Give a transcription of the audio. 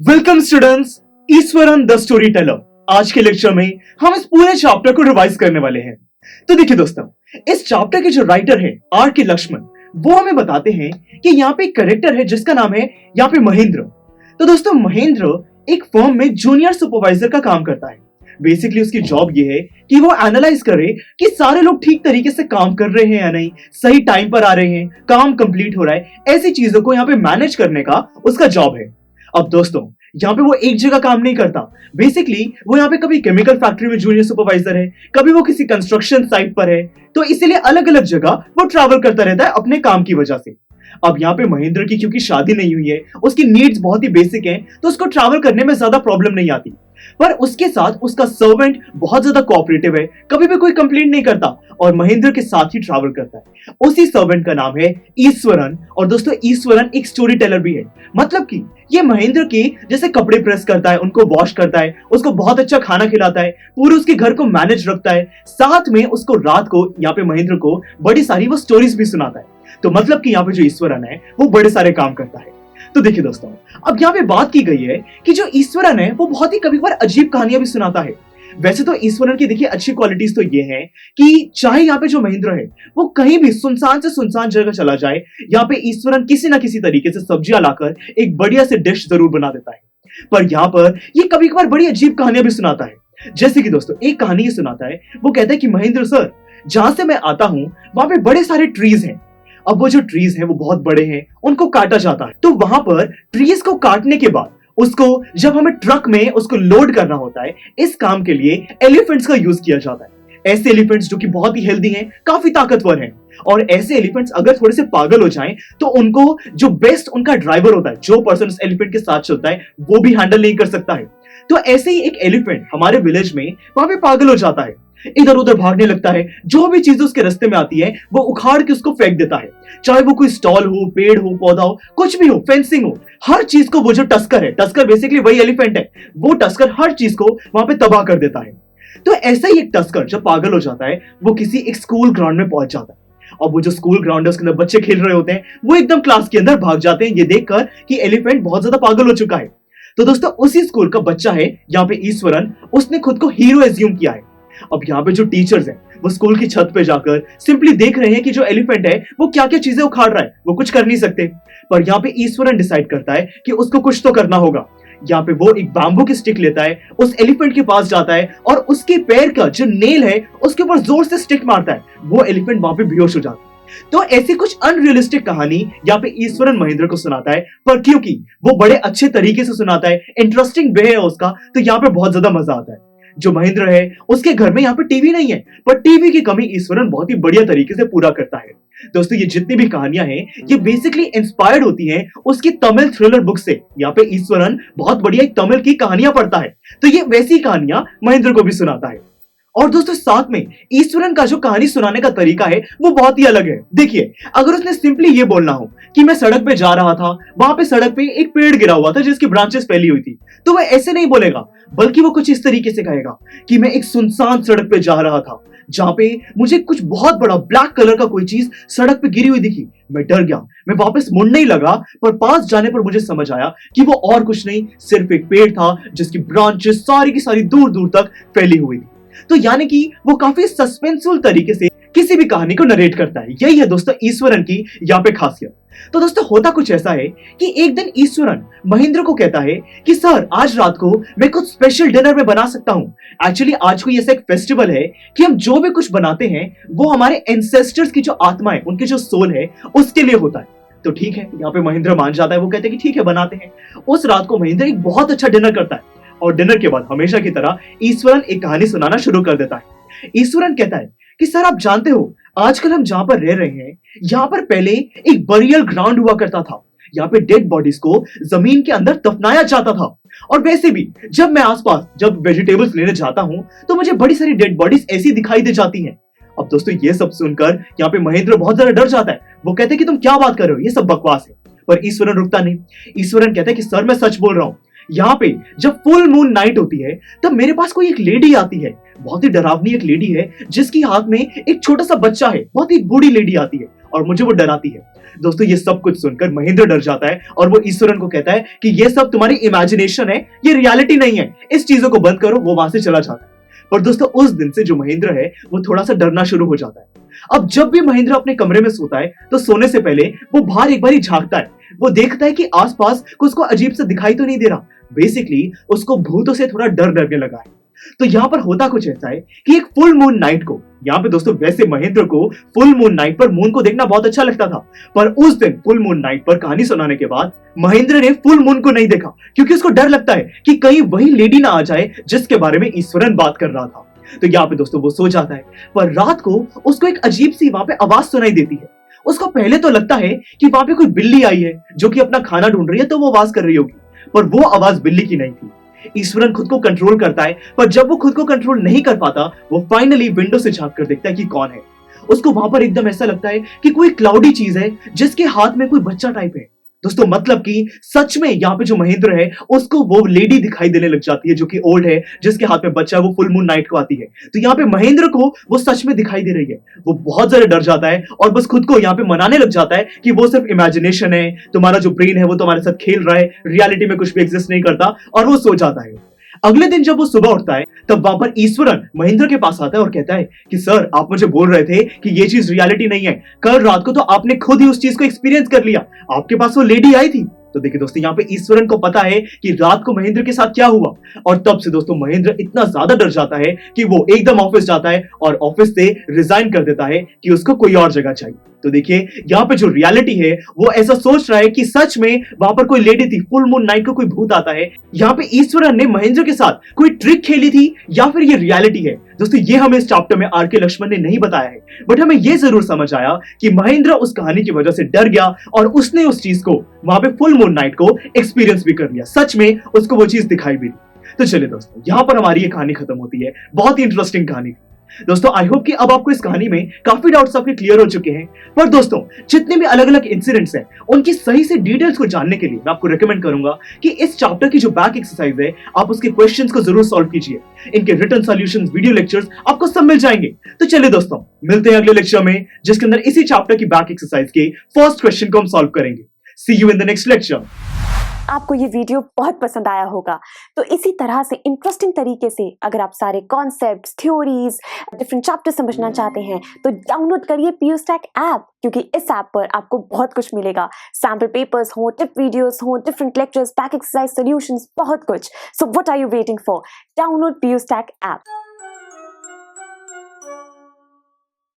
Welcome students, Eswaran the story teller. आज के lecture में हम इस पूरे चैप्टर को रिवाइज करने वाले हैं। तो देखिए दोस्तों, इस चैप्टर के जो राइटर है आर के लक्ष्मण, वो हमें बताते हैं कि यहाँ पे एक कैरेक्टर है जिसका नाम है यहाँ पे महेंद्र। तो दोस्तों, महेंद्र एक फर्म में जूनियर सुपरवाइजर का काम करता है। बेसिकली उसकी जॉब ये है कि वो एनालाइज करे कि सारे लोग ठीक तरीके से काम कर रहे हैं या नहीं, सही टाइम पर आ रहे हैं, काम कंप्लीट हो रहा है, ऐसी चीजों को यहाँ पे मैनेज करने का उसका जॉब है। अब दोस्तों, यहाँ पे वो एक जगह काम नहीं करता। बेसिकली वो यहाँ पे कभी केमिकल फैक्ट्री में जूनियर सुपरवाइजर है, कभी वो किसी कंस्ट्रक्शन साइट पर है, तो इसीलिए अलग अलग जगह वो ट्रैवल करता रहता है अपने काम की वजह से। अब यहाँ पे महेंद्र की क्योंकि शादी नहीं हुई है, उसकी नीड्स बहुत ही बेसिक हैं, तो उसको ट्रैवल करने में ज्यादा प्रॉब्लम नहीं आती। पर उसके साथ उसका सर्वेंट बहुत ज्यादा कोऑपरेटिव है, कभी भी कोई कंप्लेंट नहीं करता और महेंद्र के साथ ही ट्रैवल करता है। उसी सर्वेंट का नाम है ईश्वरन। और दोस्तों, ईश्वरन एक स्टोरी टेलर भी है। मतलब कि ये महेंद्र की जैसे कपड़े प्रेस करता है, उनको वॉश करता है, उसको बहुत अच्छा खाना खिलाता है, पूरे उसके घर को मैनेज रखता है, साथ में उसको रात को यहाँ पे महेंद्र को बड़ी सारी वो स्टोरीज भी सुनाता है। तो मतलब कि यहाँ पे जो ईश्वरन है वो बड़े सारे काम करता है। तो देखिए दोस्तों, अब यहाँ पे बात की गई है कि जो ईश्वरन है वो बहुत ही कभी कभार अजीब कहानियां भी सुनाता है। वैसे तो ईश्वरन की देखिए अच्छी क्वालिटीज तो ये है कि चाहे यहाँ पे जो महेंद्र है वो कहीं भी सुनसान से सुनसान जगह चला जाए, यहाँ पे ईश्वरन किसी ना किसी तरीके से सब्जियां लाकर एक बढ़िया से डिश जरूर बना देता है। पर यहाँ पर ये कभी कभार बड़ी अजीब कहानियां भी सुनाता है। जैसे कि दोस्तों, एक कहानी ये सुनाता है, वो कहता है कि महेंद्र सर, जहां से मैं आता हूं वहां पे बड़े सारे ट्रीज हैं। अब वो जो ट्रीज हैं वो बहुत बड़े हैं, उनको काटा जाता है। तो वहां पर ट्रीज को काटने के बाद उसको जब हमें ट्रक में उसको लोड करना होता है, इस काम के लिए एलिफेंट्स का यूज किया जाता है। ऐसे एलिफेंट्स जो कि बहुत ही हेल्दी हैं, काफी ताकतवर हैं, और ऐसे एलिफेंट्स अगर थोड़े से पागल हो जाएं तो उनको जो बेस्ट उनका ड्राइवर होता है, जो पर्सन उस एलिफेंट के साथ चलता है, वो भी हैंडल नहीं कर सकता है। तो ऐसे ही एक एलिफेंट हमारे विलेज में वहां पे पागल हो जाता है, इधर उधर भागने लगता है, जो भी चीज उसके रास्ते में आती है वो उखाड़ के उसको फेंक देता है। चाहे वो कोई स्टॉल हो, पेड़ हो, पौधा हो, कुछ भी हो, फेंसिंग हो, हर चीज को वो जो टस्कर है, टस्कर बेसिकली वही एलिफेंट है, वो टस्कर हर चीज को वहां पे तबाह कर देता है। तो ऐसा ही एक टस्कर जब पागल हो जाता है, वो किसी एक स्कूल ग्राउंड में पहुंच जाता है। और वो जो स्कूल ग्राउंड है उसके अंदर बच्चे खेल रहे होते हैं, वो एकदम क्लास के अंदर भाग जाते हैं ये देखकर कि एलिफेंट बहुत ज्यादा पागल हो चुका है। तो दोस्तों, उसी स्कूल का बच्चा है यहाँ पे ईश्वरन, उसने खुद को हीरो एज्यूम किया है। अब यहाँ पे जो टीचर्स हैं वो स्कूल की छत पे जाकर सिंपली देख रहे हैं कि जो एलिफेंट है वो क्या क्या चीजें उखाड़ रहा है, वो कुछ कर नहीं सकते। पर यहाँ पे ईश्वरन डिसाइड करता है कि उसको कुछ तो करना होगा। यहाँ पे वो एक बैम्बू की स्टिक लेता है, उस एलिफेंट के पास जाता है और उसके पैर का जो नेल है उसके ऊपर जोर से स्टिक मारता है। वो एलिफेंट वहां पे बेहोश हो जाता है। तो ऐसी कुछ अनरियलिस्टिक कहानी यहाँ पे ईश्वरन महेंद्र को सुनाता है, पर क्योंकि वो बड़े अच्छे तरीके से सुनाता है, इंटरेस्टिंग वे है उसका, तो यहाँ पे बहुत ज्यादा मजा आता है। जो महेंद्र है उसके घर में यहाँ पे टीवी नहीं है, पर टीवी की कमी ईश्वरन बहुत ही बढ़िया तरीके से पूरा करता है। दोस्तों, ये जितनी भी कहानियां हैं ये बेसिकली इंस्पायर्ड होती हैं उसकी तमिल थ्रिलर बुक से। यहाँ पे ईश्वरन बहुत बढ़िया एक तमिल की कहानियां पढ़ता है, तो ये वैसी कहानियां महेंद्र को भी सुनाता है। और दोस्तों, साथ में ईश्वरन का जो कहानी सुनाने का तरीका है वो बहुत ही अलग है। देखिए, अगर उसने सिंपली ये बोलना हो कि मैं सड़क पे जा रहा था, वहां पे सड़क पे एक पेड़ गिरा हुआ था जिसकी ब्रांचेस फैली हुई थी, तो वह ऐसे नहीं बोलेगा, बल्कि वो कुछ इस तरीके से कहेगा कि मैं एक सुनसान सड़क पे जा रहा था, जहां पे मुझे कुछ बहुत बड़ा ब्लैक कलर का कोई चीज सड़क पे गिरी हुई दिखी। मैं डर गया, मैं वापस मुड़ने ही लगा, पर पास जाने पर मुझे समझ आया कि वो और कुछ नहीं, सिर्फ एक पेड़ था जिसकी ब्रांचेस सारी की सारी दूर दूर तक फैली हुई थी। तो यानी कि वो काफी सस्पेंसफुल तरीके से किसी भी कहानी को नरेट करता है। यही है दोस्तों ईश्वरन की यहाँ पे खासियत। तो दोस्तों, होता कुछ ऐसा है कि एक दिन ईश्वरन महेंद्र को कहता है कि सर, आज रात को मैं कुछ स्पेशल डिनर में बना सकता हूँ। एक्चुअली आज कोई ऐसा एक फेस्टिवल है कि हम जो भी कुछ बनाते हैं वो हमारे एंसेस्टर्स की जो आत्मा है, उनके जो सोल है, उसके लिए होता है। तो ठीक है, यहाँ पे महेंद्र मान जाता है, वो कहते हैं कि ठीक है, बनाते हैं। उस रात को महेंद्र एक बहुत अच्छा डिनर करता है और डिनर के बाद हमेशा की तरह ईश्वरन एक कहानी सुनाना शुरू कर देता है। ईश्वरन कहता है कि सर, आप जानते हो आजकल हम जहां पर रह रहे हैं, यहाँ पर पहले एक बरियल ग्राउंड हुआ करता था। यहाँ पे डेड बॉडीज को जमीन के अंदर दफनाया जाता था। और वैसे भी जब मैं आसपास जब वेजिटेबल्स लेने जाता हूँ तो मुझे बड़ी सारी डेड बॉडीज ऐसी दिखाई दे जाती हैं। अब दोस्तों, ये सब सुनकर यहाँ पे महेंद्र बहुत ज्यादा डर जाता है। वो कहते हैं कि तुम क्या बात कर रहे हो, ये सब बकवास है। पर ईश्वरन रुकता नहीं। ईश्वरन कहता है कि सर, मैं सच बोल रहा हूँ। यहाँ पे जब फुल मून नाइट होती है तब मेरे पास कोई एक लेडी आती है, बहुत ही डरावनी एक लेडी है जिसकी हाथ में एक छोटा सा बच्चा है। बहुत ही बूढ़ी लेडी आती है और मुझे वो डराती है। दोस्तों ये सब कुछ सुनकर महेंद्र डर जाता है और वो ईश्वरन को कहता है कि ये सब तुम्हारी इमेजिनेशन है, ये रियलिटी नहीं है, इस चीजों को बंद करो। वो वहां से चला जाता है। पर दोस्तों उस दिन से जो महेंद्र है वो थोड़ा सा डरना शुरू हो जाता है। अब जब भी महेंद्र अपने कमरे में सोता है तो सोने से पहले वो बाहर एक बारी झांकता है। वो देखता है कि आसपास कुछ को अजीब सा दिखाई तो नहीं दे रहा। बेसिकली उसको भूतों से थोड़ा डर लगने लगा है। तो यहाँ पर होता कुछ ऐसा है कि एक फुल मून नाइट को, यहाँ पे दोस्तों वैसे महेंद्र को फुल मून नाइट पर मून को देखना बहुत अच्छा लगता था, पर उस दिन फुल मून नाइट पर कहानी सुनाने के बाद महेंद्र ने फुल मून को नहीं देखा, क्योंकि उसको डर लगता है कि कहीं वही लेडी ना आ जाए जिसके बारे में ईश्वरन बात कर रहा था। तो यहाँ पे दोस्तों वो सो जाता है, पर रात को उसको एक अजीब सी वहां पे आवाज सुनाई देती है। उसको पहले तो लगता है कि वहां पे कोई बिल्ली आई है जो कि अपना खाना ढूंढ रही है, तो वो आवाज कर रही होगी, पर वो आवाज बिल्ली की नहीं थी। ईश्वरन खुद को कंट्रोल करता है, पर जब वो खुद को कंट्रोल नहीं कर पाता, वो फाइनली विंडो से झांक कर देखता है कि कौन है। उसको वहां पर एकदम ऐसा लगता है कि कोई क्लाउडी चीज है जिसके हाथ में कोई बच्चा टाइप है। दोस्तों मतलब कि सच में यहाँ पे जो महेंद्र है उसको वो लेडी दिखाई देने लग जाती है जो कि ओल्ड है, जिसके हाथ में बच्चा है, वो फुल मून नाइट को आती है। तो यहाँ पे महेंद्र को वो सच में दिखाई दे रही है। वो बहुत ज्यादा डर जाता है और बस खुद को यहाँ पे मनाने लग जाता है कि वो सिर्फ इमेजिनेशन है, तुम्हारा जो ब्रेन है वो तुम्हारे साथ खेल रहा है, रियलिटी में कुछ भी एग्जिस्ट नहीं करता, और वो सो जाता है। अगले दिन जब वो सुबह उठता है तब वहां पर ईश्वरन महेंद्र के पास आता है और कहता है कि सर, आप मुझे बोल रहे थे कि ये चीज रियलिटी नहीं है, कल रात को तो आपने खुद ही उस चीज को एक्सपीरियंस कर लिया, आपके पास वो लेडी आई थी। तो देखिए दोस्तों यहाँ पे ईश्वरन को पता है कि रात को महेंद्र के साथ क्या हुआ, और तब से दोस्तों महेंद्र इतना ज्यादा डर जाता है कि वो एकदम ऑफिस जाता है और ऑफिस से रिजाइन कर देता है कि उसको कोई और जगह चाहिए। तो देखिए यहाँ पे जो रियलिटी है वो ऐसा सोच रहा है कि सच में वहां पर कोई लेडी थी, फुल मून नाइट को कोई भूत आता है। यहाँ पे ईश्वरन ने महेंद्र के साथ कोई ट्रिक खेली थी या फिर ये रियलिटी है, दोस्तों ये हमें इस चैप्टर में आर के लक्ष्मण ने नहीं बताया है, बट हमें ये जरूर समझ आया कि महेंद्र उस कहानी की वजह से डर गया और उसने उस चीज को वहां पे फुल मून नाइट को एक्सपीरियंस भी कर लिया, सच में उसको वो चीज दिखाई भी दी। तो चलिए दोस्तों यहाँ पर हमारी ये कहानी खत्म होती है। बहुत ही इंटरेस्टिंग कहानी थी दोस्तों। आई होप कि अब आपको इस कहानी में काफी डाउट्स आपके क्लियर हो चुके हैं। पर दोस्तों जितने भी अलग अलग इंसिडेंट्स हैं उनकी सही से डिटेल्स को जानने के लिए मैं आपको रेकमेंड करूंगा कि इस चैप्टर की जो बैक एक्सरसाइज है आप उसके क्वेश्चंस को जरूर सॉल्व कीजिए। इनके रिटन सॉल्यूशंस, वीडियो लेक्चर्स आपको सब मिल जाएंगे। तो चलिए दोस्तों मिलते हैं अगले लेक्चर में, जिसके अंदर इसी चैप्टर की बैक एक्सरसाइज के फर्स्ट क्वेश्चन को हम सॉल्व करेंगे। See you in the next lecture. आपको ये वीडियो बहुत पसंद आया होगा, तो इसी तरह से इंटरेस्टिंग तरीके से अगर आप सारे कॉन्सेप्ट्स, थ्योरीज, डिफरेंट चैप्टर समझना चाहते हैं तो डाउनलोड करिए PureStack ऐप, क्योंकि इस ऐप पर आपको बहुत कुछ मिलेगा। सैम्पल पेपर्स हो, टिप वीडियोस हो, different lectures, back exercise, solutions, बहुत कुछ। So what are you waiting for? Download PureStack app.